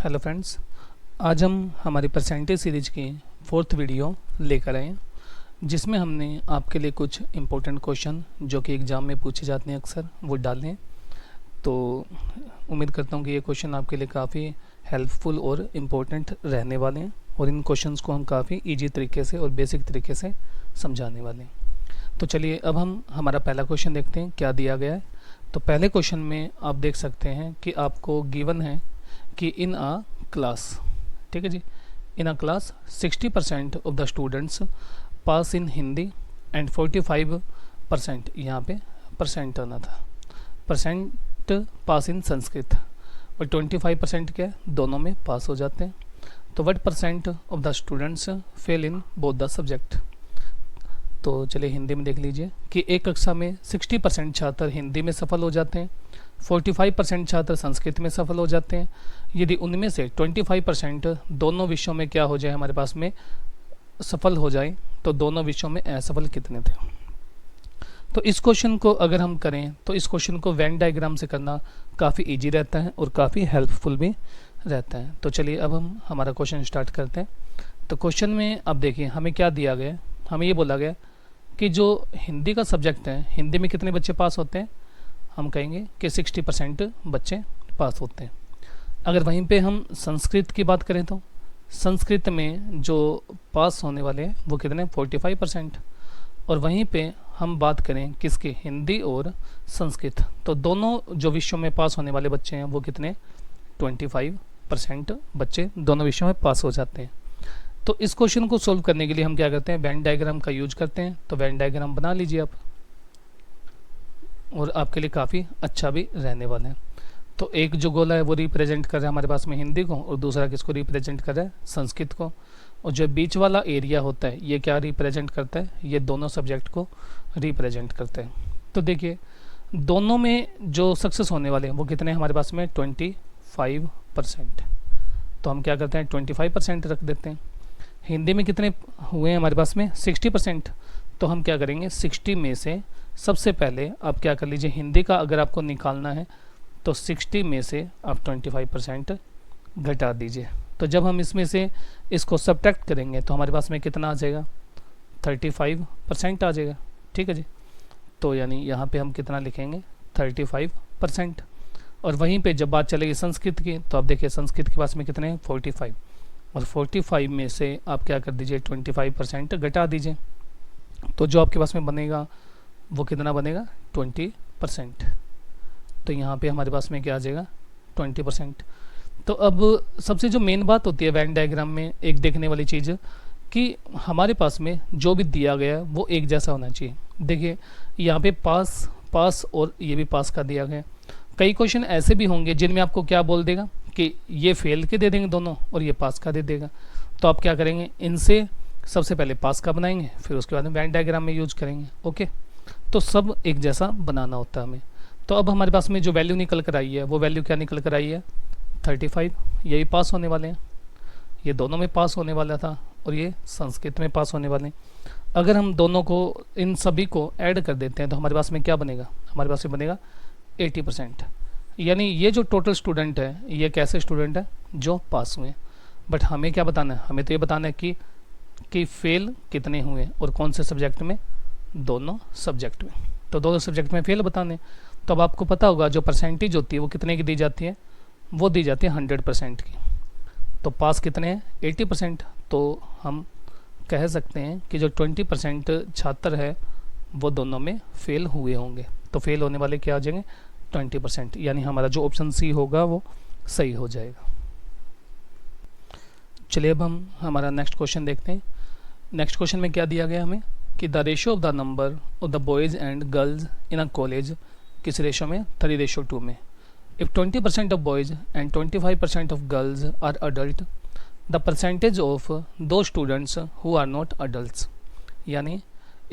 Hello friends, आज हम हमारी परसेंटेज सीरीज की फोर्थ वीडियो लेकर आए हैं, जिसमें हमने आपके लिए कुछ इम्पोर्टेंट क्वेश्चन जो कि एग्ज़ाम में पूछे जाते हैं अक्सर वो डाले हैं। तो उम्मीद करता हूँ कि ये क्वेश्चन आपके लिए काफ़ी हेल्पफुल और इम्पोर्टेंट रहने वाले हैं और इन क्वेश्चंस को हम काफ़ी ईजी तरीके से और बेसिक तरीके से समझाने वाले हैं। तो चलिए अब हम हमारा पहला क्वेश्चन देखते हैं क्या दिया गया है। तो पहले क्वेश्चन में आप देख सकते हैं कि आपको गिवन है कि इन अ क्लास, ठीक है जी, in a class 60% of the students pass in Hindi and 45%, यहाँ पे परसेंट आना था, परसेंट पास इन संस्कृत, और 25% क्या है, दोनों में पास हो जाते हैं। तो what percent of the students fail in both the subject. तो चलिए हिंदी में देख लीजिए कि एक कक्षा में 60% छात्र हिंदी में सफल हो जाते हैं, 45% छात्र संस्कृत में सफल हो जाते हैं। यदि उनमें से 25% दोनों विषयों में क्या हो जाए, हमारे पास में सफल हो जाए, तो दोनों विषयों में असफल कितने थे। तो इस क्वेश्चन को अगर हम करें तो इस क्वेश्चन को वेन डायग्राम से करना काफ़ी इजी रहता है और काफ़ी हेल्पफुल भी रहता है। तो चलिए अब हम हमारा क्वेश्चन स्टार्ट करते हैं। तो क्वेश्चन में अब देखिए हमें क्या दिया गया है, हमें ये बोला गया कि जो हिंदी का सब्जेक्ट है, हिंदी में कितने बच्चे पास होते हैं, हम कहेंगे कि 60% बच्चे पास होते हैं। अगर वहीं पे हम संस्कृत की बात करें तो संस्कृत में जो पास होने वाले हैं वो कितने, 45%। और वहीं पे हम बात करें किसकी, हिंदी और संस्कृत, तो दोनों जो विषयों में पास होने वाले बच्चे हैं वो कितने, 25% बच्चे दोनों विषयों में पास हो जाते हैं। तो इस क्वेश्चन को सोल्व करने के लिए हम क्या करते हैं, वेन डायग्राम का यूज करते हैं। तो वेन डायग्राम बना लीजिए आप, और आपके लिए काफ़ी अच्छा भी रहने वाला है। तो एक जो गोला है वो रिप्रेजेंट कर रहा है हमारे पास में हिंदी को, और दूसरा किसको रिप्रेजेंट कर रहा है, संस्कृत को। और जो बीच वाला एरिया होता है ये क्या रिप्रेजेंट करता है, ये दोनों सब्जेक्ट को रिप्रेजेंट करते हैं। तो देखिए दोनों में जो सक्सेस होने वाले हैं वो कितने हैं हमारे पास में, 25%। तो हम क्या करते हैं, 25% रख देते हैं। हिंदी में कितने हुए हैं हमारे पास में, 60%। तो हम क्या करेंगे, 60 में से सबसे पहले आप क्या कर लीजिए, हिंदी का अगर आपको निकालना है तो 60 में से आप 25% घटा दीजिए। तो जब हम इसमें से इसको सब्ट्रैक्ट करेंगे तो हमारे पास में कितना आ जाएगा, 35% आ जाएगा। ठीक है जी, तो यानी यहाँ पे हम कितना लिखेंगे, 35%। और वहीं पे जब बात चलेगी संस्कृत की, तो आप देखिए संस्कृत के पास में कितने हैं, 45, और 45 में से आप क्या कर दीजिए, 25% घटा दीजिए। तो जो आपके पास में बनेगा वो कितना बनेगा, 20%। तो यहाँ पे हमारे पास में क्या आ जाएगा, 20%। तो अब सबसे जो मेन बात होती है वेन डायग्राम में एक देखने वाली चीज़, कि हमारे पास में जो भी दिया गया है वो एक जैसा होना चाहिए। देखिए यहाँ पे पास पास और ये भी पास का दिया गया। कई क्वेश्चन ऐसे भी होंगे जिनमें आपको क्या बोल देगा कि ये फेल के दे देंगे दोनों और ये पास का दे देगा। तो आप क्या करेंगे, इनसे सबसे पहले पास का बनाएंगे, फिर उसके बाद में वेन डायग्राम में यूज करेंगे। ओके, तो सब एक जैसा बनाना होता है हमें। तो अब हमारे पास में जो वैल्यू निकल कर आई है वो वैल्यू क्या निकल कर आई है, 35। यही पास होने वाले हैं, ये दोनों में पास होने वाला था और ये संस्कृत में पास होने वाले हैं। अगर हम दोनों को, इन सभी को ऐड कर देते हैं तो हमारे पास में क्या बनेगा, हमारे पास में बनेगा 80%। यानी ये जो टोटल स्टूडेंट है ये कैसे स्टूडेंट है, जो पास हुए। बट हमें क्या बताना है, हमें तो ये बताना है कि फेल कितने हुए और कौन से सब्जेक्ट में, दोनों सब्जेक्ट में। तो दोनों सब्जेक्ट में फेल बताने। तो अब आपको पता होगा जो परसेंटेज होती है वो कितने की दी जाती है, वो दी जाती है 100% की। तो पास कितने हैं, 80%। तो हम कह सकते हैं कि जो 20% छात्र है वो दोनों में फेल हुए होंगे। तो फेल होने वाले क्या आ जाएंगे, 20%। यानी हमारा जो ऑप्शन सी होगा वो सही हो जाएगा। चलिए अब हम हमारा नेक्स्ट क्वेश्चन देखते हैं। नेक्स्ट क्वेश्चन में क्या दिया गया हमें, कि the ratio of the number of the boys and girls in a college, किस रेशो में, 3:2 में। If 20% of boys and 25% of girls are adult, the percentage of those students who are not adult. यानी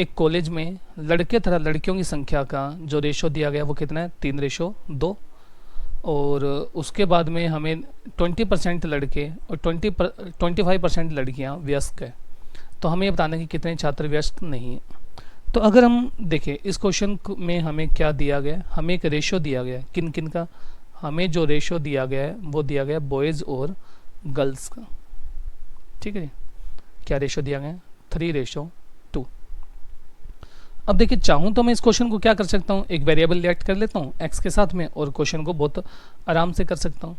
एक college में लड़के तथा लड़कियों की संख्या का जो रेशो दिया गया वो कितना है, 3:2। और उसके बाद में हमें 20% लड़के और 25% लड़कियां व्यस्क है। तो हमें ये बताना है कि कितने छात्र व्यस्क नहीं है। तो अगर हम देखें इस क्वेश्चन में हमें क्या दिया गया, हमें एक रेशो दिया गया, किन किन का, हमें जो रेशो दिया गया है वो दिया गया है बॉयज़ और गर्ल्स का, ठीक है जी। क्या रेशो दिया गया है? 3:2। अब देखिए, चाहूँ तो मैं इस क्वेश्चन को क्या कर सकता हूँ, एक वेरिएबल लेट कर लेता हूँ x के साथ में और क्वेश्चन को बहुत आराम से कर सकता हूँ।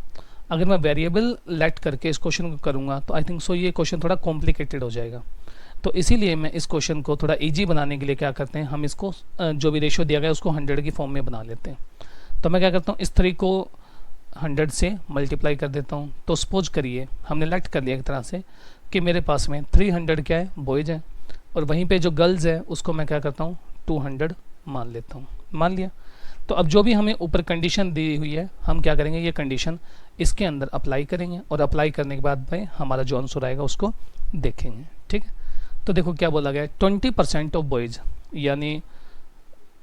अगर मैं वेरिएबल लेट करके इस क्वेश्चन को करूँगा तो आई थिंक सो ये क्वेश्चन थोड़ा कॉम्प्लिकेटेड हो जाएगा। तो इसीलिए मैं इस क्वेश्चन को थोड़ा इजी बनाने के लिए क्या करते हैं, हम इसको जो भी रेशो दिया गया है उसको 100 की फॉर्म में बना लेते हैं। तो मैं क्या करता हूँ, इस 3 को 100 से मल्टीप्लाई कर देता हूँ। तो सपोज करिए हमने लेट कर लिया एक तरह से कि मेरे पास में 300 क्या है, बॉयज़ है, और वहीं पे जो गर्ल्स है उसको मैं क्या करता हूँ 200 मान लेता हूँ। मान लिया। तो अब जो भी हमें ऊपर कंडीशन दी हुई है हम क्या करेंगे, ये कंडीशन इसके अंदर अप्लाई करेंगे और अप्लाई करने के बाद भाई हमारा जो आंसर आएगा उसको देखेंगे, ठीक है। तो देखो क्या बोला गया है, 20% ऑफ बॉयज़, यानी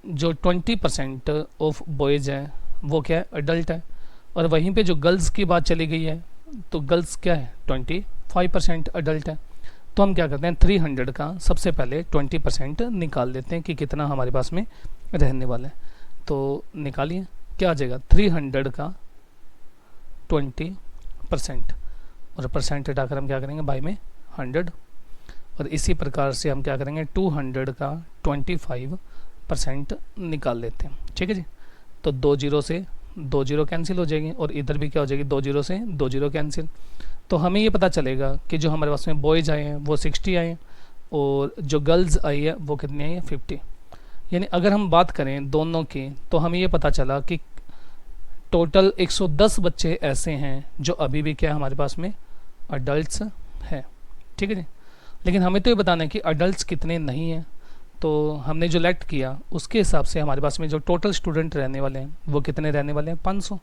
जो 20% ऑफ बॉयज़ हैं वो क्या है, अडल्ट है, और वहीं पे जो गर्ल्स की बात चली गई है तो गर्ल्स क्या है, 25% अडल्ट है। तो हम क्या करते हैं 300 का सबसे पहले 20% निकाल लेते हैं कि कितना हमारे पास में रहने वाला है। तो निकालिए क्या आ जाएगा, 300 का 20% और परसेंट हटाकर हम क्या करेंगे बाई में 100, और इसी प्रकार से हम क्या करेंगे 200 का 25% निकाल लेते हैं, ठीक है जी। तो 2 जीरो से 2 जीरो कैंसिल हो जाएगी और इधर भी क्या हो जाएगी 2 जीरो से 2 जीरो कैंसिल। तो हमें ये पता चलेगा कि जो हमारे पास में बॉयज़ आए हैं वो 60 आए हैं और जो गर्ल्स आई है वो कितनी आई है 50। यानी अगर हम बात करें दोनों की तो हमें ये पता चला कि टोटल 110 बच्चे ऐसे हैं जो अभी भी क्या हमारे पास में अडल्ट्स हैं, ठीक है जी। लेकिन हमें तो ये बताना है कि अडल्ट्स कितने नहीं हैं। तो हमने जो लेट किया उसके हिसाब से हमारे पास में जो टोटल स्टूडेंट रहने वाले हैं वो कितने रहने वाले हैं 500।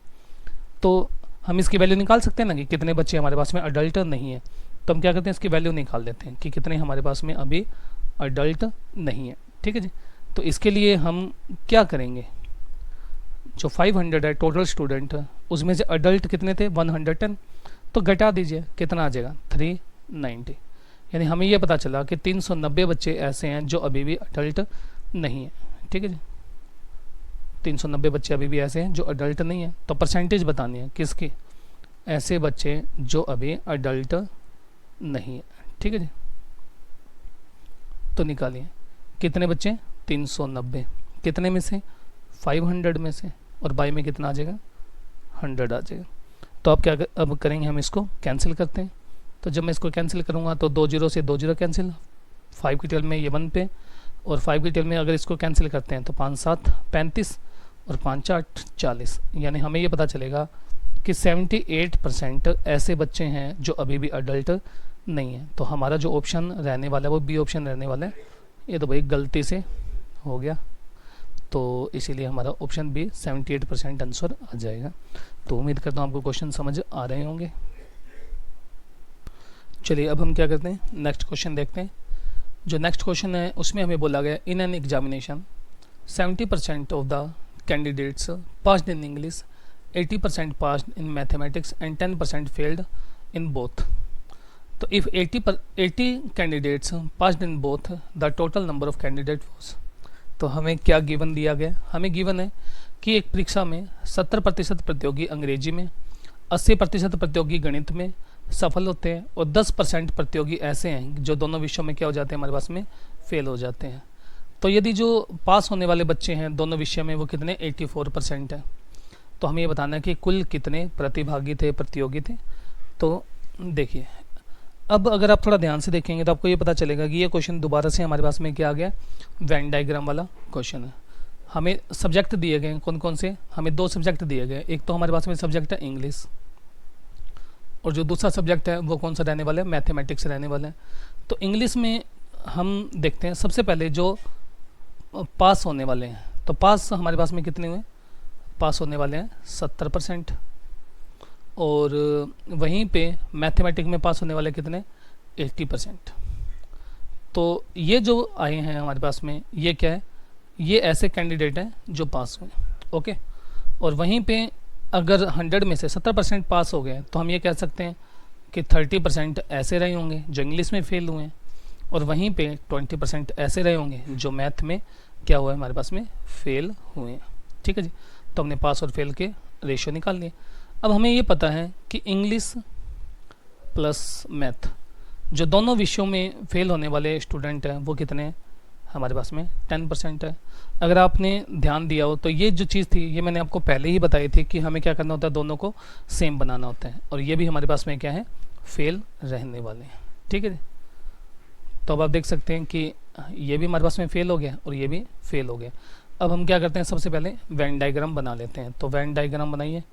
तो हम इसकी वैल्यू निकाल सकते हैं ना कि कितने बच्चे हमारे पास में अडल्ट नहीं है। तो हम क्या करते हैं इसकी वैल्यू निकाल देते हैं कि कितने हमारे पास में अभी अडल्ट नहीं है, ठीक है जी। तो इसके लिए हम क्या करेंगे, जो 500 है टोटल स्टूडेंट उसमें से अडल्ट कितने थे 110, तो घटा दीजिए कितना आ जाएगा 390। यानी हमें यह पता चला कि 390 बच्चे ऐसे हैं जो अभी भी अडल्ट नहीं है, ठीक है जी। 390 बच्चे अभी भी ऐसे हैं जो अडल्ट नहीं है। तो परसेंटेज बतानी है किसकी, ऐसे बच्चे जो अभी अडल्ट नहीं है, ठीक है जी। तो निकालिए कितने बच्चे 390, कितने में से 500 में से, और बाई में कितना आ जाएगा 100 आ जाएगा। तो अब क्या अब करेंगे, हम इसको कैंसिल करते हैं। तो जब मैं इसको कैंसिल करूँगा तो 2 जीरो से 2 जीरो कैंसिल, 5 की टेल में ये 1 पे, और 5 की टेल में अगर इसको कैंसिल करते हैं तो 5 7 35 और 5 8 40। यानी हमें ये पता चलेगा कि 78% ऐसे बच्चे हैं जो अभी भी अडल्ट नहीं है। तो हमारा जो ऑप्शन रहने वाला है वो बी ऑप्शन रहने वाला है। ये तो भाई गलती से हो गया, तो इसीलिए हमारा ऑप्शन बी 78% आंसर आ जाएगा। तो उम्मीद करता हूँ आपको क्वेश्चन समझ आ रहे होंगे। चलिए अब हम क्या करते हैं, नेक्स्ट क्वेश्चन देखते हैं। जो नेक्स्ट क्वेश्चन है उसमें हमें बोला गया in an examination 70% of the candidates passed in English, 80% passed in mathematics and 10% failed in both. तो if 80 candidates passed in both the total number of candidate was. तो हमें क्या गिवन दिया गया, हमें गिवन है कि एक परीक्षा में 70% प्रतियोगी अंग्रेजी में, 80% प्रतियोगी गणित में सफल होते हैं और 10% प्रतियोगी ऐसे हैं जो दोनों विषयों में क्या हो जाते हैं हमारे पास में फेल हो जाते हैं। तो यदि जो पास होने वाले बच्चे हैं दोनों विषय में वो कितने 84% है। तो हमें ये बताना है कि कुल कितने प्रतिभागी थे, प्रतियोगी थे। तो देखिए अब अगर आप थोड़ा ध्यान से देखेंगे तो आपको ये पता चलेगा कि ये क्वेश्चन दोबारा से हमारे पास में क्या आ गया, वेन डायग्राम वाला क्वेश्चन है। हमें सब्जेक्ट दिए गए हैं कौन कौन से, हमें 2 सब्जेक्ट दिए गए। एक तो हमारे पास में सब्जेक्ट है इंग्लिश, और जो दूसरा सब्जेक्ट है वो कौन सा रहने वाला है, मैथमेटिक्स रहने वाला है। तो इंग्लिश में हम देखते हैं सबसे पहले जो पास होने वाले हैं, तो पास हमारे पास में कितने हुए, पास होने वाले हैं 70%, और वहीं पे मैथमेटिक्स में पास होने वाले कितने 80%। तो ये जो आए हैं हमारे पास में ये क्या है, ये ऐसे कैंडिडेट हैं जो पास हुए, ओके। और वहीं पे अगर 100 में से 70% पास हो गए तो हम ये कह सकते हैं कि 30% ऐसे रहे होंगे जो इंग्लिश में फेल हुए हैं, और वहीं पे 20% ऐसे रहे होंगे जो मैथ में क्या हुआ है हमारे पास में फेल हुए हैं, ठीक है जी। तो हमने पास और फेल के रेशियो निकाल लिए। अब हमें ये पता है कि इंग्लिश प्लस मैथ, जो दोनों विषयों में फेल होने वाले स्टूडेंट हैं वो कितने हैं हमारे पास में 10% है। अगर आपने ध्यान दिया हो तो ये जो चीज़ थी ये मैंने आपको पहले ही बताई थी कि हमें क्या करना होता है, दोनों को सेम बनाना होता है, और ये भी हमारे पास में क्या है, फेल रहने वाले हैं। ठीक है जी। तो अब आप देख सकते हैं कि ये भी हमारे पास में फेल हो गया और ये भी फेल हो गया। अब हम क्या करते हैं, सबसे पहले वेन डायग्राम बना लेते हैं। तो वेन डायग्राम बनाइए।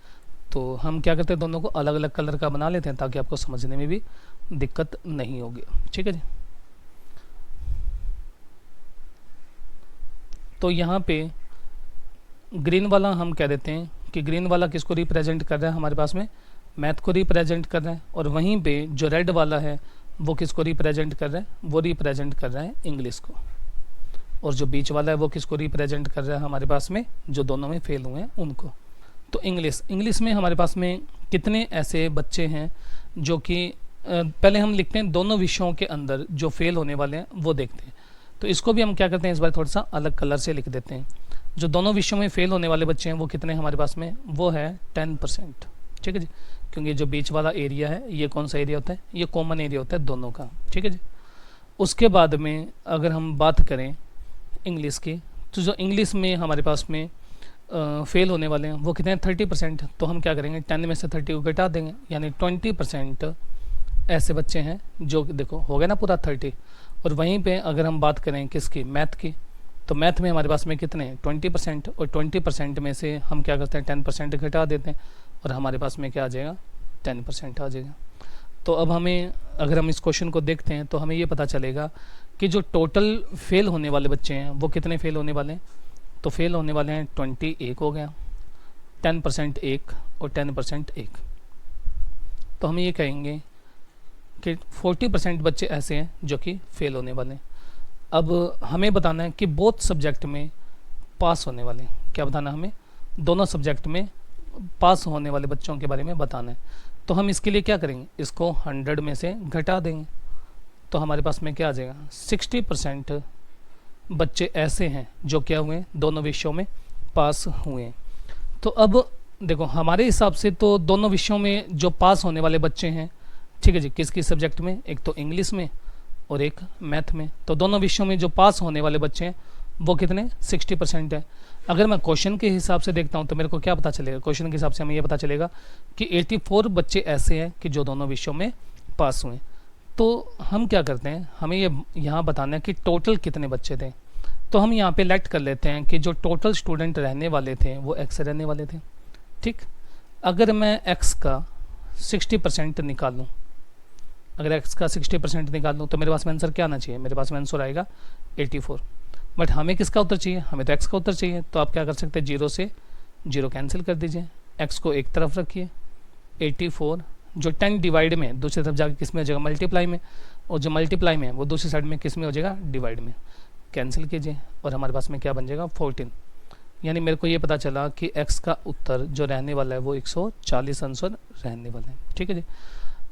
तो हम क्या करते हैं, दोनों को अलग अलग कलर का बना लेते हैं ताकि आपको समझने में भी दिक्कत नहीं होगी। ठीक है जी। तो यहाँ पे ग्रीन वाला हम कह देते हैं कि ग्रीन वाला किसको रिप्रेजेंट कर रहा है, हमारे पास में मैथ को रिप्रेजेंट कर रहा है, और वहीं पे जो रेड वाला है वो किसको रिप्रेजेंट कर रहा है, वो रिप्रेजेंट कर रहा है इंग्लिश को, और जो बीच वाला है वो किसको रिप्रेजेंट कर रहा है हमारे पास में, जो दोनों में फेल हुए हैं उनको। तो इंग्लिश में हमारे पास में कितने ऐसे बच्चे हैं जो कि पहले हम लिखते हैं दोनों विषयों के अंदर जो फेल होने वाले हैं वो देखते हैं। तो इसको भी हम क्या करते हैं, इस बार थोड़ा सा अलग कलर से लिख देते हैं। जो दोनों विषयों में फेल होने वाले बच्चे हैं वो कितने हमारे पास में, वो है 10%। ठीक है जी। क्योंकि जो बीच वाला एरिया है ये कौन सा एरिया होता है, ये कॉमन एरिया होता है दोनों का। ठीक है जी। उसके बाद में अगर हम बात करें इंग्लिश की, तो जो इंग्लिश में हमारे पास में फेल होने वाले हैं वो कितने हैं, 30%। तो हम क्या करेंगे, 10 में से 30 को घटा देंगे, यानी 20% ऐसे बच्चे हैं जो देखो हो गया ना पूरा 30। और वहीं पे अगर हम बात करें किसकी, मैथ की, तो मैथ में हमारे पास में कितने हैं 20%, और 20% में से हम क्या करते हैं 10% घटा देते हैं, और हमारे पास में क्या आ जाएगा 10% आ जाएगा। तो अब हमें अगर हम इस क्वेश्चन को देखते हैं तो हमें ये पता चलेगा कि जो टोटल फेल होने वाले बच्चे हैं वो कितने फेल होने वाले हैं, तो फेल होने वाले हैं 21 हो गया, 10% एक और 10% एक। तो हम ये कहेंगे कि 40% बच्चे ऐसे हैं जो कि फेल होने वाले हैं। अब हमें बताना है कि बोथ सब्जेक्ट में पास होने वाले हैं, क्या बताना हमें, दोनों सब्जेक्ट में पास होने वाले बच्चों के बारे में बताना है। तो हम इसके लिए क्या करेंगे, इसको 100 में से घटा देंगे, तो हमारे पास में क्या आ जाएगा, 60% बच्चे ऐसे हैं जो क्या हुए, दोनों विषयों में पास हुए हैं। तो अब देखो हमारे हिसाब से तो दोनों विषयों में जो पास होने वाले बच्चे हैं, ठीक है जी, किस किस सब्जेक्ट में, एक तो इंग्लिश में और एक मैथ में, तो दोनों विषयों में जो पास होने वाले बच्चे हैं वो कितने 60% है। अगर मैं क्वेश्चन के हिसाब से देखता हूँ तो मेरे को क्या पता चलेगा, क्वेश्चन के हिसाब से हमें ये पता चलेगा कि 84 बच्चे ऐसे हैं कि जो दोनों विषयों में पास हुए। तो हम क्या करते हैं, हमें ये यहाँ बताना है कि टोटल कितने बच्चे थे। तो हम यहाँ पे लेट कर लेते हैं कि जो टोटल स्टूडेंट रहने वाले थे वो एक्स रहने वाले थे। ठीक, अगर मैं एक्स का 60% निकालूँ, अगर x का 60% निकाल लूँ तो मेरे पास में आंसर क्या आना चाहिए, मेरे पास में आंसर आएगा 84। बट हमें किसका उत्तर चाहिए, हमें तो x का उत्तर चाहिए। तो आप क्या कर सकते हैं, 0 से 0 कैंसिल कर दीजिए, x को एक तरफ रखिए, 84 जो 10 डिवाइड में दूसरी तरफ जाकर किस में हो जाएगा, मल्टीप्लाई में, और जो मल्टीप्लाई में वो दूसरी साइड में किस में हो जाएगा, डिवाइड में। कैंसिल कीजिए और हमारे पास में क्या बन जाएगा 14। यानी मेरे को ये पता चला कि x का उत्तर जो रहने वाला है वो 140 आंसर रहने वाला है। ठीक है जी।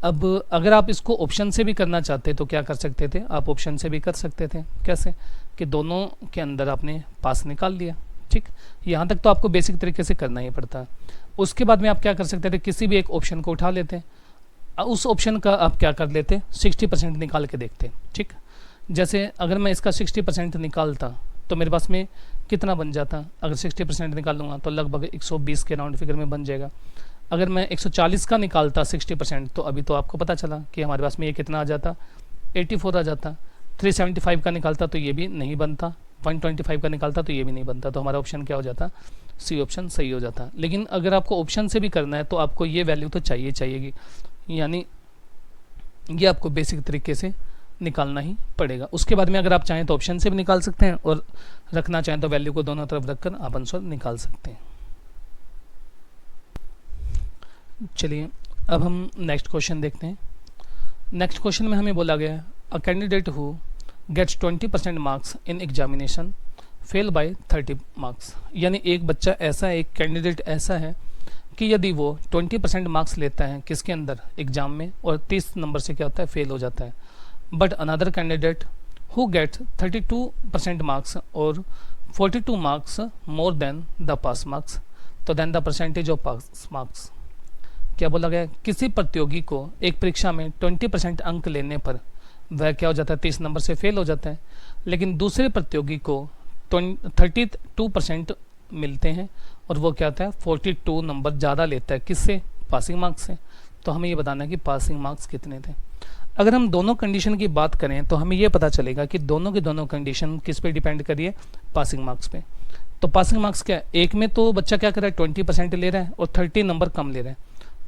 अब अगर आप इसको ऑप्शन से भी करना चाहते तो क्या कर सकते थे, आप ऑप्शन से भी कर सकते थे। कैसे, कि दोनों के अंदर आपने पास निकाल लिया। ठीक, यहाँ तक तो आपको बेसिक तरीके से करना ही पड़ता है। उसके बाद में आप क्या कर सकते थे, किसी भी एक ऑप्शन को उठा लेते, उस ऑप्शन का आप क्या कर लेते 60% निकाल के देखते। ठीक, जैसे अगर मैं इसका 60% निकालता तो मेरे पास में कितना बन जाता, अगर 60% निकालूंगा तो लगभग 120 के राउंड फिगर में बन जाएगा। अगर मैं 140 का निकालता 60% तो अभी तो आपको पता चला कि हमारे पास में ये कितना आ जाता, 84 आ जाता। 375 का निकालता तो ये भी नहीं बनता, 125 का निकालता तो ये भी नहीं बनता। तो हमारा ऑप्शन क्या हो जाता, सी ऑप्शन सही हो जाता। लेकिन अगर आपको ऑप्शन से भी करना है तो आपको ये वैल्यू तो चाहिएगी, यानी ये आपको बेसिक तरीके से निकालना ही पड़ेगा। उसके बाद में अगर आप चाहें तो ऑप्शन से भी निकाल सकते हैं, और रखना चाहें तो वैल्यू को दोनों तरफ रखकर आप आंसर निकाल सकते हैं। चलिए अब हम नेक्स्ट क्वेश्चन देखते हैं। नेक्स्ट क्वेश्चन में हमें बोला गया है, a candidate who gets 20% marks in examination fail by 30 marks. यानी एक बच्चा ऐसा है, एक कैंडिडेट ऐसा है कि यदि वो 20% मार्क्स लेता है किसके अंदर, एग्जाम में, और 30 नंबर से क्या होता है, फेल हो जाता है। But another candidate who gets 32% marks और 42 marks more than the pass marks. तो तो then the percentage of pass marks. क्या बोला गया, किसी प्रतियोगी को एक परीक्षा में 20% अंक लेने पर वह क्या हो जाता है, 30 नंबर से फेल हो जाता है, लेकिन दूसरे प्रतियोगी को 32% मिलते हैं और वो क्या होता है 42 नंबर ज़्यादा लेता है, किससे, पासिंग मार्क्स से। तो हमें ये बताना है कि पासिंग मार्क्स कितने थे। अगर हम दोनों कंडीशन की बात करें तो हमें ये पता चलेगा कि दोनों की दोनों कंडीशन किस पे डिपेंड कर रही है, पासिंग मार्क्स पे। तो पासिंग मार्क्स क्या है, एक में तो बच्चा क्या कर रहा है 20% ले रहा है और 30 नंबर कम ले रहा है।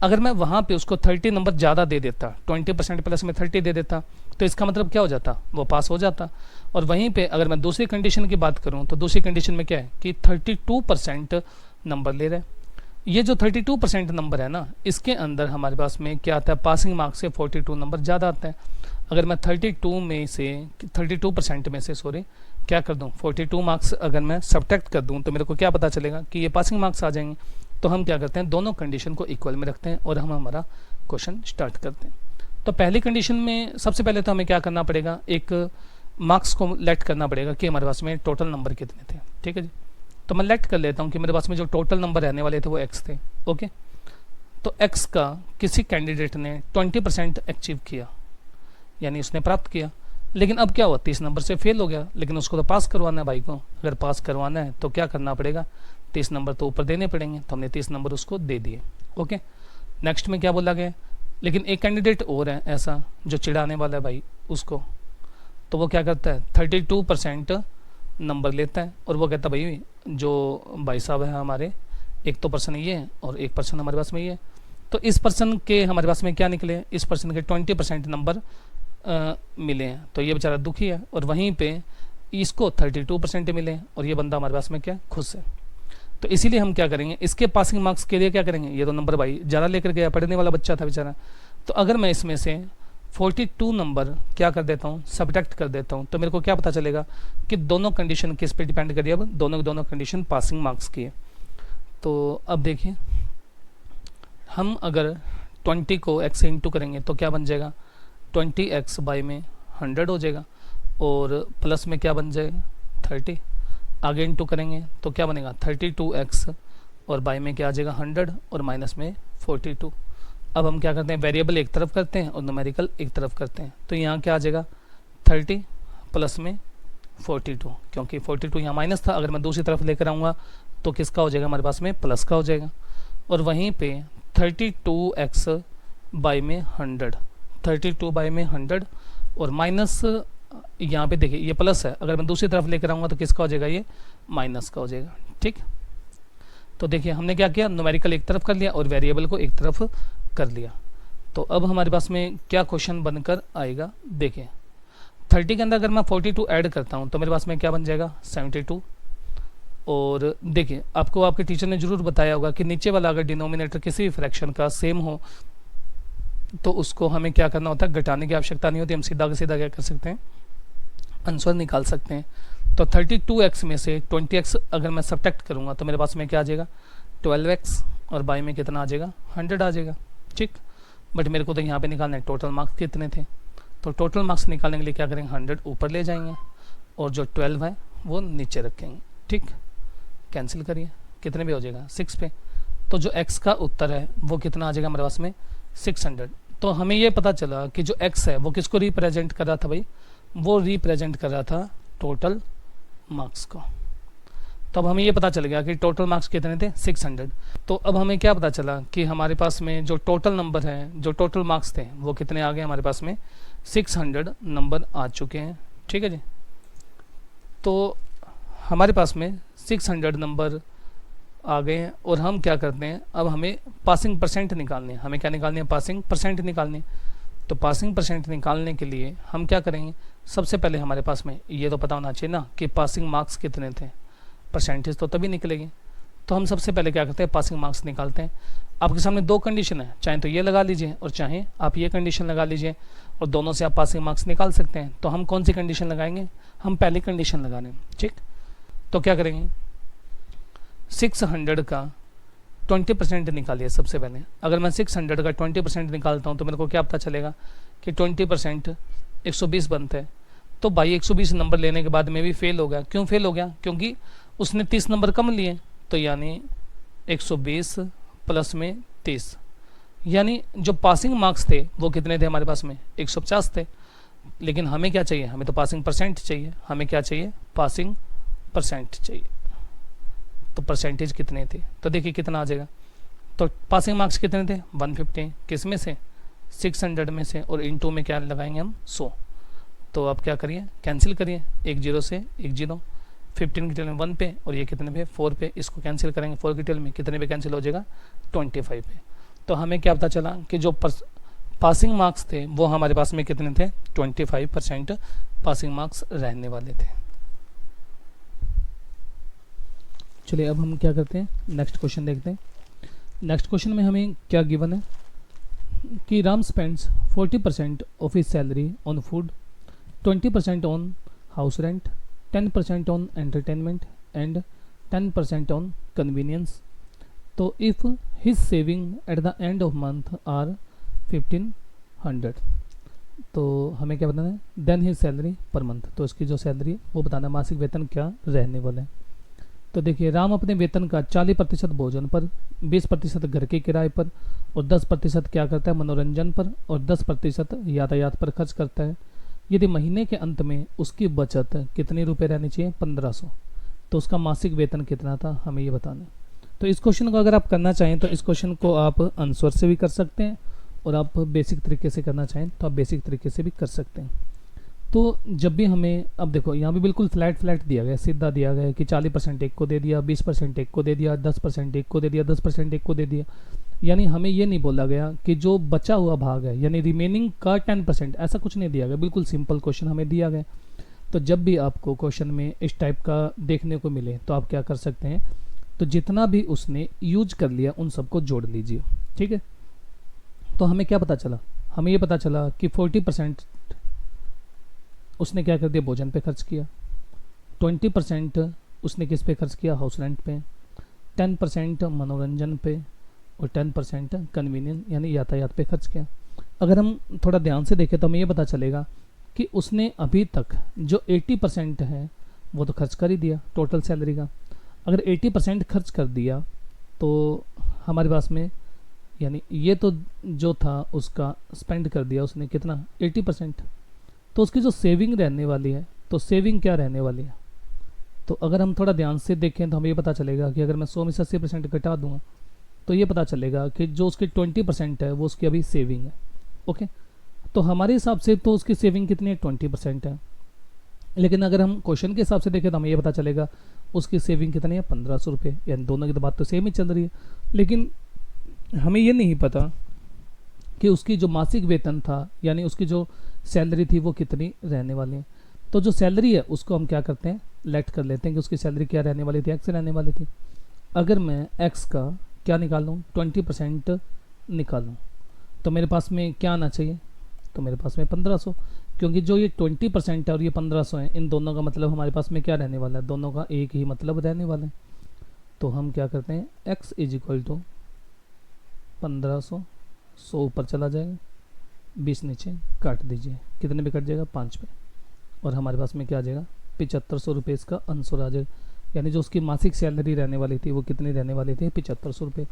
अगर मैं वहाँ पे उसको 30 नंबर ज़्यादा दे देता, 20% प्लस में 30 दे देता, तो इसका मतलब क्या हो जाता, वो पास हो जाता। और वहीं पे अगर मैं दूसरी कंडीशन की बात करूँ तो दूसरी कंडीशन में क्या है कि 32% नंबर ले रहा है। ये जो 32% नंबर है ना, इसके अंदर हमारे पास में क्या आता है, पासिंग मार्क्स से 42 नंबर ज़्यादा आता है। अगर मैं 32% में से क्या कर दूँ, 42 मार्क्स अगर मैं सब्ट्रैक्ट कर दूँ तो मेरे को क्या पता चलेगा कि ये पासिंग मार्क्स आ जाएंगे। तो हम क्या करते हैं, दोनों कंडीशन को इक्वल में रखते हैं और हम हमारा क्वेश्चन स्टार्ट करते हैं। तो पहली कंडीशन में सबसे पहले तो हमें क्या करना पड़ेगा, एक मार्क्स को लेट करना पड़ेगा कि हमारे पास में टोटल नंबर कितने थे। ठीक है जी, तो मैं लेट कर लेता हूँ कि मेरे पास में जो टोटल नंबर रहने वाले थे वो x थे। ओके, तो x का किसी कैंडिडेट ने 20% अचीव किया, यानी उसने प्राप्त किया, लेकिन अब क्या हुआ 30 नंबर से फेल हो गया, लेकिन उसको तो पास करवाना है भाई को। अगर पास करवाना है तो क्या करना पड़ेगा, 30 नंबर तो ऊपर देने पड़ेंगे, तो हमने 30 नंबर उसको दे दिए। ओके, नेक्स्ट में क्या बोला गया, लेकिन एक कैंडिडेट और है ऐसा जो चिढ़ाने वाला है भाई उसको, तो वो क्या करता है 32% नंबर लेता है और वो कहता है भाई जो भाई साहब है हमारे, एक तो पर्सन ये है और एक पर्सन हमारे पास में ये है, तो इस पर्सन के हमारे पास में क्या निकले, इस पर्सन के 20% नंबर मिले हैं, तो ये बेचारा दुखी है, और वहीं पे इसको 32% मिले और ये बंदा हमारे पास में क्या खुश है। तो इसीलिए हम क्या करेंगे, इसके पासिंग मार्क्स के लिए क्या करेंगे, ये तो नंबर भाई ज़्यादा लेकर गया, पढ़ने वाला बच्चा था बेचारा, तो अगर मैं इसमें से 42 नंबर क्या कर देता हूँ, सब्ट्रैक्ट कर देता हूँ, तो मेरे को क्या पता चलेगा कि दोनों कंडीशन किस पे डिपेंड करिए, अब दोनों की दोनों कंडीशन पासिंग मार्क्स की है। तो अब देखिए, हम अगर 20 को x से इंटू करेंगे तो क्या बन जाएगा, 20x बाई में 100 हो जाएगा, और प्लस में क्या बन जाएगा 30, आगे इंटू करेंगे तो क्या बनेगा 32x, और बाई में क्या आ जाएगा 100, और माइनस में 42। अब हम क्या करते हैं, वेरिएबल एक तरफ करते हैं और न्यूमेरिकल एक तरफ करते हैं, तो यहाँ क्या आ जाएगा 30 प्लस में 42, क्योंकि 42 यहाँ माइनस था, अगर मैं दूसरी तरफ लेकर आऊँगा तो किसका हो जाएगा, हमारे पास में प्लस का हो जाएगा, और वहीं पे 32x बाई में 100, 32 बाई में 100, और माइनस यहाँ पे देखिए ये प्लस है, अगर मैं दूसरी तरफ लेकर आऊँगा तो किसका हो जाएगा, ये माइनस का हो जाएगा। ठीक, तो देखिए हमने क्या किया, न्यूमेरिकल एक तरफ कर लिया और वेरिएबल को एक तरफ कर लिया। तो अब हमारे पास में क्या क्वेश्चन बनकर आएगा, देखिए 30 के अंदर अगर मैं 42 ऐड करता हूँ तो मेरे पास में क्या बन जाएगा 72, और देखिए आपको आपके टीचर ने जरूर बताया होगा कि नीचे वाला अगर डिनोमिनेटर किसी भी फ्रैक्शन का सेम हो तो उसको हमें क्या करना होता है, घटाने की आवश्यकता नहीं होती, हम सीधा का सीधा क्या कर सकते हैं, आंसर निकाल सकते हैं। तो 32x में से 20x अगर मैं सब्ट्रैक्ट करूँगा तो मेरे पास में क्या आ जाएगा 12x, और बाई में कितना आ जाएगा 100 आ जाएगा। ठीक, बट मेरे को तो यहाँ पे निकालना है टोटल मार्क्स कितने थे, तो टोटल मार्क्स निकालने के लिए क्या करेंगे 100 ऊपर ले जाएंगे और जो 12 है वो नीचे रखेंगे। ठीक, कैंसिल करिए, कितने पे हो जाएगा 6 पे, तो जो x का उत्तर है वो कितना आ जाएगा हमारे पास में 600। तो हमें ये पता चला कि जो x है वो किसको रिप्रेजेंट कर रहा था भाई, वो रिप्रेजेंट कर रहा था टोटल मार्क्स को। तो अब हमें ये पता चल गया कि टोटल मार्क्स कितने थे 600। तो अब हमें क्या पता चला कि हमारे पास में जो टोटल नंबर है, जो टोटल मार्क्स थे वो कितने आ गए, हमारे पास में 600 नंबर आ चुके हैं। ठीक है जी, तो हमारे पास में 600 नंबर आ गए हैं, और हम क्या करते हैं, अब हमें पासिंग परसेंट निकालने हैं। हमें क्या निकालने हैं, पासिंग परसेंट निकालने हैं। तो पासिंग परसेंट निकालने के लिए हम क्या करेंगे, सबसे पहले हमारे पास में ये तो पता होना चाहिए ना कि पासिंग मार्क्स कितने थे, परसेंटेज तो तभी निकलेगी। तो हम सबसे पहले क्या करते हैं, पासिंग मार्क्स निकालते हैं। आपके सामने दो कंडीशन है, चाहे तो ये लगा लीजिए और चाहे आप ये कंडीशन लगा लीजिए, और दोनों से आप पासिंग मार्क्स निकाल सकते हैं। तो हम कौन सी कंडीशन लगाएंगे, हम पहली कंडीशन लगा लें। ठीक, तो क्या करेंगे, 600 का 20% निकालिए सबसे पहले। अगर मैं 600 का 20% निकालता हूँ तो मेरे को क्या पता चलेगा कि 20% 120 बनता है। तो भाई 120 नंबर लेने के बाद में भी फेल हो गया। क्यों फेल हो गया, क्योंकि उसने 30 नंबर कम लिए, तो यानी 120 प्लस में 30, यानी जो पासिंग मार्क्स थे वो कितने थे हमारे पास में, 150 थे। लेकिन हमें क्या चाहिए, हमें तो पासिंग परसेंट चाहिए, हमें क्या चाहिए, पासिंग परसेंट चाहिए। तो परसेंटेज कितने थे, तो देखिए कितना आ जाएगा। तो पासिंग मार्क्स कितने थे, 150, किस में से, 600 में से, और इनटू में क्या लगाएंगे हम, 100। तो आप क्या करिए, कैंसिल करिए, एक जीरो से एक जीरो, 15 की टेल में 1 पे, और ये कितने पे, 4 पे, इसको कैंसिल करेंगे, 4 की टेल में कितने पे कैंसिल हो जाएगा, 25 पे। तो हमें क्या पता चला कि जो पासिंग मार्क्स थे वो हमारे पास में कितने थे, 25% पासिंग मार्क्स रहने वाले थे। चलिए अब हम क्या करते हैं, नेक्स्ट क्वेश्चन देखते हैं। नेक्स्ट क्वेश्चन में हमें क्या गिवन है कि Ram spends 40% of his salary on food, 20% on house rent, 10% on entertainment and 10% on convenience. तो if his saving at the end of month are 1500, तो हमें क्या बताना है, then his salary per month, तो इसकी जो सैलरी वो बताना, मासिक वेतन क्या रहने वाला है। तो देखिए राम अपने वेतन का 40% भोजन पर, 20% घर के किराए पर, और 10% क्या करता है, मनोरंजन पर, और 10% यातायात पर खर्च करता है। यदि महीने के अंत में उसकी बचत कितने रुपए रहनी चाहिए, 1500, तो उसका मासिक वेतन कितना था, हमें ये बताना है। तो इस क्वेश्चन को अगर आप करना चाहें तो इस क्वेश्चन को आप आंसर से भी कर सकते हैं, और आप बेसिक तरीके से करना चाहें तो आप बेसिक तरीके से भी कर सकते हैं। तो जब भी हमें, अब देखो यहाँ भी बिल्कुल फ्लैट दिया गया, सीधा दिया गया है कि 40% एक को दे दिया, 20% एक को दे दिया, 10% एक को दे दिया, 10% एक को दे दिया, यानी हमें ये नहीं बोला गया कि जो बचा हुआ भाग है यानी रिमेनिंग का 10%, ऐसा कुछ नहीं दिया गया, बिल्कुल सिंपल क्वेश्चन हमें दिया गया। तो जब भी आपको क्वेश्चन में इस टाइप का देखने को मिले तो आप क्या कर सकते हैं, तो जितना भी उसने यूज कर लिया उन सबको जोड़ लीजिए, ठीक है। तो हमें क्या पता चला, हमें ये पता चला कि 40% उसने क्या कर दिया, भोजन पे खर्च किया, 20% उसने किस पे खर्च किया, हाउस रेंट पे, 10% मनोरंजन पे, और 10% कन्वीनियंस यानी यातायात पे खर्च किया। अगर हम थोड़ा ध्यान से देखें तो हमें ये पता चलेगा कि उसने अभी तक जो 80% है वो तो खर्च कर ही दिया टोटल सैलरी का। अगर 80% खर्च कर दिया तो हमारे पास में, यानी ये तो जो था उसका स्पेंड कर दिया उसने कितना, 80%, तो उसकी जो सेविंग रहने वाली है, तो सेविंग क्या रहने वाली है, तो अगर हम थोड़ा ध्यान से देखें तो हमें ये पता चलेगा कि अगर मैं 100 में से 80% घटा दूंगा तो ये पता चलेगा कि जो उसकी 20% है वो उसकी अभी सेविंग है। ओके, तो हमारे हिसाब से तो उसकी सेविंग कितनी है, 20% है। लेकिन अगर हम क्वेश्चन के हिसाब से देखें तो हमें ये पता चलेगा उसकी सेविंग कितनी है, 1500 रुपये, यानी दोनों की तो बात तो सेम ही चल रही है। लेकिन हमें ये नहीं पता कि उसकी जो मासिक वेतन था यानी उसकी जो सैलरी थी वो कितनी रहने वाली है। तो जो सैलरी है उसको हम क्या करते हैं, लेट कर लेते हैं कि उसकी सैलरी क्या रहने वाली थी, एक्स रहने वाली थी। अगर मैं एक्स का क्या निकालूँ, 20% निकालूँ, तो मेरे पास में क्या आना चाहिए, तो मेरे पास में 1500, क्योंकि जो ये 20% है और ये 1500 है, इन दोनों का मतलब हमारे पास में क्या रहने वाला है, दोनों का एक ही मतलब रहने वाला है। तो हम क्या करते हैं, x इज इक्वल टू 1500, 100 ऊपर चला जाएगा, 20 नीचे काट दीजिए, कितने पे कट जाएगा, 5 पे, और हमारे पास में क्या आ जाएगा, 7500 रुपये इसका आंसर आ जाएगा। यानी जो उसकी मासिक सैलरी रहने वाली थी वो कितनी रहने वाली थी, 7500 रुपये।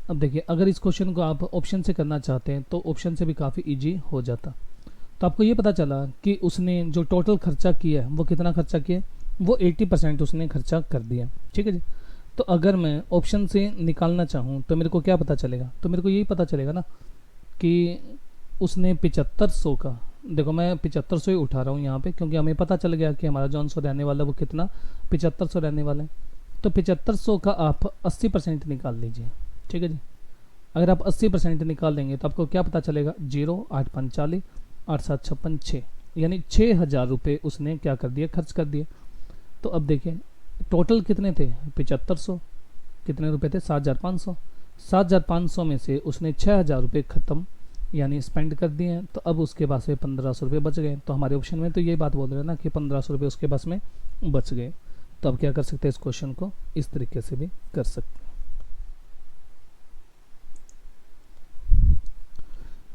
अब देखिए अगर इस क्वेश्चन को आप ऑप्शन से करना चाहते हैं तो ऑप्शन से भी काफ़ी इजी हो जाता। तो आपको ये पता चला कि उसने जो टोटल खर्चा किया है वो कितना खर्चा किया, वो 80% उसने खर्चा कर दिया, ठीक है जी। तो अगर मैं ऑप्शन से निकालना चाहूँ तो मेरे को क्या पता चलेगा, तो मेरे को यही पता चलेगा ना कि उसने 7500 का, देखो मैं 7500 ही उठा रहा हूँ यहाँ पे क्योंकि हमें पता चल गया कि हमारा जो आंसर रहने वाला वो कितना, 7500 रहने वाला है। तो 7500 का आप 80% निकाल लीजिए, ठीक है जी। अगर आप 80% निकाल देंगे तो आपको क्या पता चलेगा, 0, 8, 5, 40, 8, 7, 56, 6, यानी 6000 रुपये उसने क्या कर दिया, खर्च कर दिए। तो अब देखिए टोटल कितने थे, 7500, कितने रुपए थे, 7500, 7500 में से उसने 6000 रुपये ख़त्म यानी स्पेंड कर दिए हैं। तो अब उसके पास में 1500 रुपये बच गए। तो हमारे ऑप्शन में तो ये बात बोल रहे हैं ना कि 1500 रुपये उसके पास में बच गए। तो अब क्या कर सकते हैं, इस क्वेश्चन को इस तरीके से भी कर सकते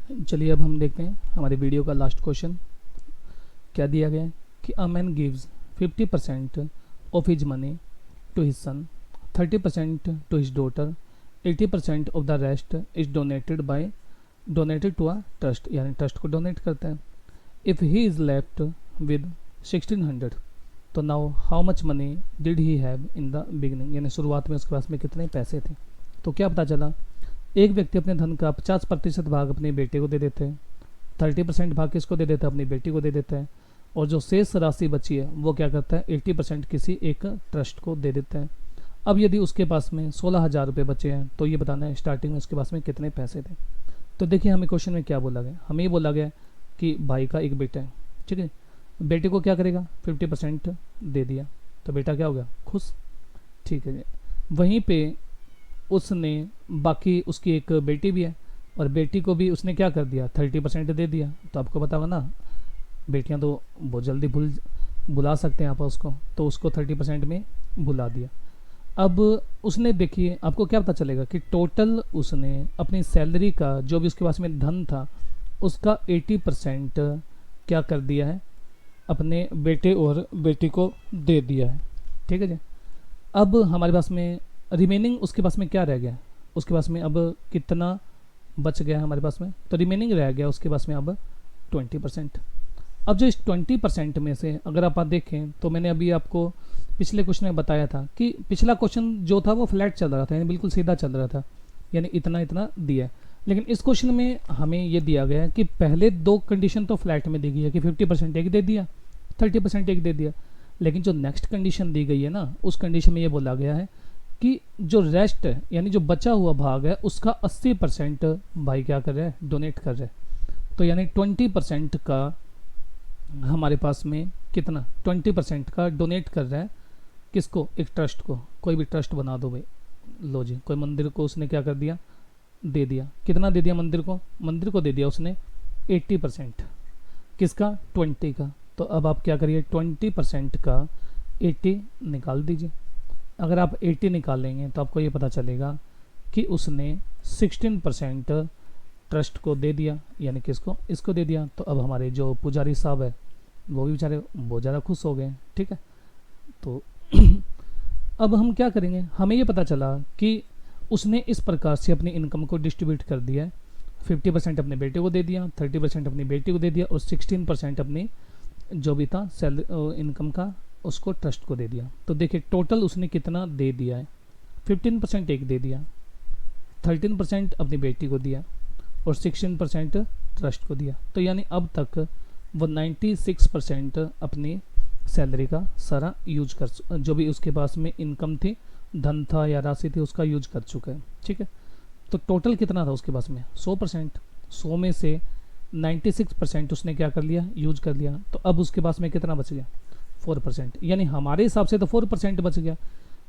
हैं। चलिए अब हम देखते हैं हमारे वीडियो का लास्ट क्वेश्चन क्या दिया गया है कि a man gives 50% of his money to his son 30% to his daughter, 80% of the rest is donated to a trust, यानी ट्रस्ट को डोनेट करता है। If he is left with 1600, तो now how much money did he have in the beginning, यानी शुरुआत में उसके पास में कितने पैसे थे। तो क्या पता चला, एक व्यक्ति अपने धन का 50% भाग अपने बेटे को दे देते हैं, 30% भाग किसको दे देता है, अपनी बेटी को दे देता है, और जो शेष राशि बची है वो क्या करता है, 80% किसी एक ट्रस्ट को दे देता है। अब यदि उसके पास में 16,000 रुपये बचे हैं तो ये बताना है स्टार्टिंग में उसके पास में कितने पैसे थे। तो देखिए हमें क्वेश्चन में क्या बोला गया, हमें ये बोला गया कि भाई का एक बेटा है, ठीक है, बेटे को क्या करेगा, 50% दे दिया, तो बेटा क्या हो गया, खुश, ठीक है जी। वहीं पे उसने बाकी, उसकी एक बेटी भी है और बेटी को भी उसने क्या कर दिया, 30% दे दिया। तो आपको पता होगा ना, बेटियां तो बहुत जल्दी बुला सकते हैं आप उसको, तो उसको 30% में बुला दिया। अब उसने, देखिए आपको क्या पता चलेगा कि टोटल उसने अपनी सैलरी का जो भी उसके पास में धन था उसका 80% क्या कर दिया है, अपने बेटे और बेटी को दे दिया है, ठीक है जी। अब हमारे पास में रिमेनिंग उसके पास में क्या रह गया, उसके पास में अब कितना बच गया हमारे पास में, तो रिमेनिंग रह गया उसके पास में अब 20%। अब जो इस 20% में से अगर आप देखें तो मैंने अभी आपको पिछले क्वेश्चन में बताया था कि पिछला क्वेश्चन जो था वो फ्लैट चल रहा था, यानी बिल्कुल सीधा चल रहा था, यानी इतना इतना दिया है। लेकिन इस क्वेश्चन में हमें ये दिया गया है कि पहले दो कंडीशन तो फ्लैट में दी गई है कि 50% एक दे दिया, 30% एक दे दिया, लेकिन जो नेक्स्ट कंडीशन दी गई है ना, उस कंडीशन में ये बोला गया है कि जो रेस्ट है, यानी जो बचा हुआ भाग है उसका 80% भाई क्या कर रहा है, डोनेट कर रहा है। तो यानी 20% का हमारे पास में कितना, 20% का डोनेट कर रहा है किसको, एक ट्रस्ट को, कोई भी ट्रस्ट बना दो भाई, लो जी, कोई मंदिर को उसने क्या कर दिया, दे दिया, कितना दे दिया मंदिर को दे दिया उसने 80%, किसका, 20 का। तो अब आप क्या करिए, 20% का 80 निकाल दीजिए। अगर आप 80 निकालेंगे तो आपको ये पता चलेगा कि उसने 16% ट्रस्ट को दे दिया, यानी किसको, इसको दे दिया। तो अब हमारे जो पुजारी साहब है वो भी बेचारे बहुत ज़्यादा खुश हो गए, ठीक है। तो अब हम क्या करेंगे, हमें ये पता चला कि उसने इस प्रकार से अपनी इनकम को डिस्ट्रीब्यूट कर दिया है, 50% अपने बेटे को दे दिया, 30% अपनी बेटी को दे दिया और 16% अपनी जो भी था इनकम का उसको ट्रस्ट को दे दिया। तो देखिए टोटल उसने कितना दे दिया है, 15% एक दे दिया, 13% अपनी बेटी को दिया और 16% ट्रस्ट को दिया। तो यानी अब तक वो 96% अपनी सैलरी का सारा यूज कर, जो भी उसके पास में इनकम थी, धन था या राशि थी, उसका यूज कर चुका है, ठीक है। तो टोटल कितना था उसके पास में, 100%, 100 में से 96% उसने क्या कर लिया, यूज कर लिया। तो अब उसके पास में कितना बच गया, 4%, यानी हमारे हिसाब से तो 4% बच गया,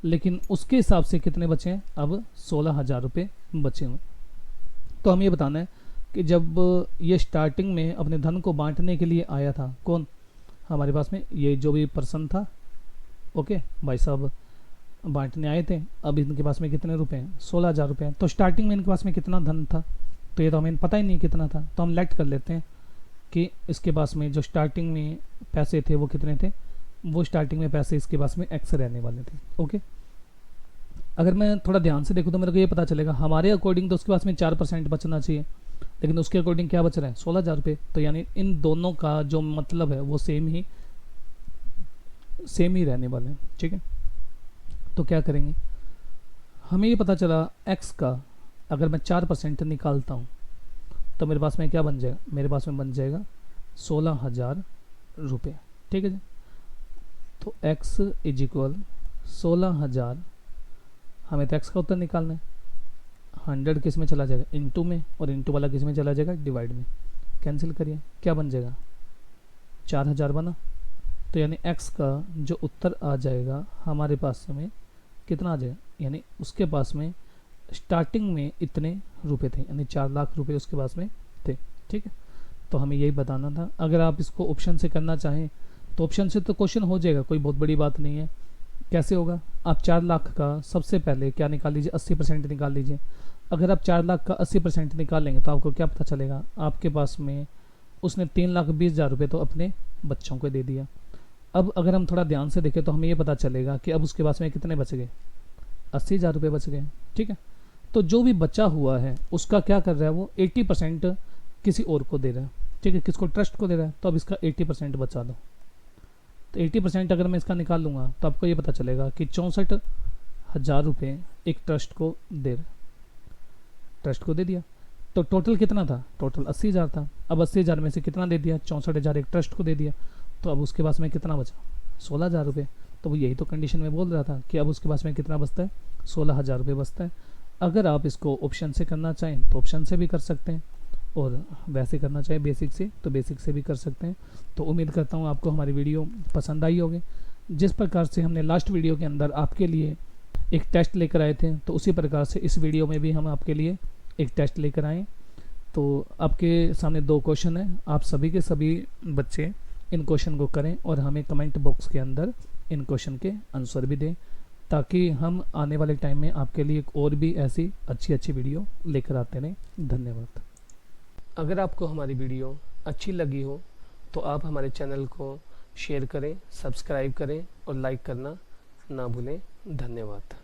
लेकिन उसके हिसाब से कितने बचे हैं, अब 16,000 रुपये बचे हुए। तो हमें ये बताना है कि जब ये स्टार्टिंग में अपने धन को बांटने के लिए आया था, कौन, हमारे पास में ये जो भी पर्सन था, ओके, भाई साहब बांटने आए थे, अब इनके पास में कितने रुपए हैं, 16,000 रुपये हैं। तो स्टार्टिंग में इनके पास में कितना धन था, तो ये तो हमें पता ही नहीं कितना था, तो हम लेट कर लेते हैं कि इसके पास में जो स्टार्टिंग में पैसे थे वो कितने थे, वो स्टार्टिंग में पैसे इसके पास में एक्स रहने वाले थे, ओके। अगर मैं थोड़ा ध्यान से देखूँ तो मेरे को ये पता चलेगा हमारे अकॉर्डिंग तो उसके पास में 4% बचना चाहिए, लेकिन उसके अकॉर्डिंग क्या बच रहा है, 16,000 रुपये। तो यानी इन दोनों का जो मतलब है वो सेम ही रहने वाले हैं, ठीक है। तो क्या करेंगे, हमें ये पता चला एक्स का अगर मैं 4% निकालता हूँ तो मेरे पास में क्या बन जाएगा, मेरे पास में बन जाएगा 16,000 रुपये, ठीक है जी। तो x इज इक्वल 16,000, हमें तो x का उत्तर निकालना है, 100 किस में चला जाएगा, इनटू में, और इनटू वाला किस में चला जाएगा, डिवाइड में। कैंसिल करिए, क्या बन जाएगा, 4,000 बना। तो यानी x का जो उत्तर आ जाएगा हमारे पास में कितना आ जाएगा, यानी उसके पास में स्टार्टिंग में इतने रुपए थे, यानी 4 लाख रुपए उसके पास में थे, ठीक है। तो हमें यही बताना था। अगर आप इसको ऑप्शन से करना चाहें तो ऑप्शन से तो क्वेश्चन हो जाएगा, कोई बहुत बड़ी बात नहीं है। कैसे होगा, आप 4 लाख का सबसे पहले क्या निकाल लीजिए, 80% निकाल लीजिए। अगर आप 4 लाख का 80% निकालेंगे तो आपको क्या पता चलेगा, आपके पास में उसने 3,20,000 रुपये तो अपने बच्चों को दे दिया। अब अगर हम थोड़ा ध्यान से देखें तो हमें ये पता चलेगा कि अब उसके पास में कितने बच गए, 80,000 रुपये बच गए, ठीक है। तो जो भी बचा हुआ है उसका क्या कर रहा है, वो 80% किसी और को दे रहा है, ठीक है, किसको, ट्रस्ट को दे रहा है। तो अब इसका 80% बचा दो। तो 80% अगर मैं इसका निकाल लूँगा तो आपको ये पता चलेगा कि 64,000 रुपये एक ट्रस्ट को दे रहा है, ट्रस्ट को दे दिया। तो टोटल कितना था, टोटल 80,000 था। अब 80,000 में से कितना दे दिया, 64,000 एक ट्रस्ट को दे दिया। तो अब उसके पास में कितना बचा, 16,000 रुपये। तो वो यही तो कंडीशन में बोल रहा था कि अब उसके पास में कितना बचता है, 16,000 रुपये बचता है। अगर आप इसको ऑप्शन से करना चाहें तो ऑप्शन से भी कर सकते हैं, और वैसे करना चाहें बेसिक से तो बेसिक से भी कर सकते हैं। तो उम्मीद करता हूँ आपको हमारी वीडियो पसंद आई होगी। जिस प्रकार से हमने लास्ट वीडियो के अंदर आपके लिए एक टेस्ट लेकर आए थे, तो उसी प्रकार से इस वीडियो में भी हम आपके लिए एक टेस्ट लेकर आए। तो आपके सामने 2 क्वेश्चन हैं, आप सभी के सभी बच्चे इन क्वेश्चन को करें और हमें कमेंट बॉक्स के अंदर इन क्वेश्चन के आंसर भी दें, ताकि हम आने वाले टाइम में आपके लिए एक और भी ऐसी अच्छी वीडियो लेकर आते रहें। धन्यवाद। अगर आपको हमारी वीडियो अच्छी लगी हो तो आप हमारे चैनल को शेयर करें, सब्सक्राइब करें और लाइक करना ना भूलें। धन्यवाद।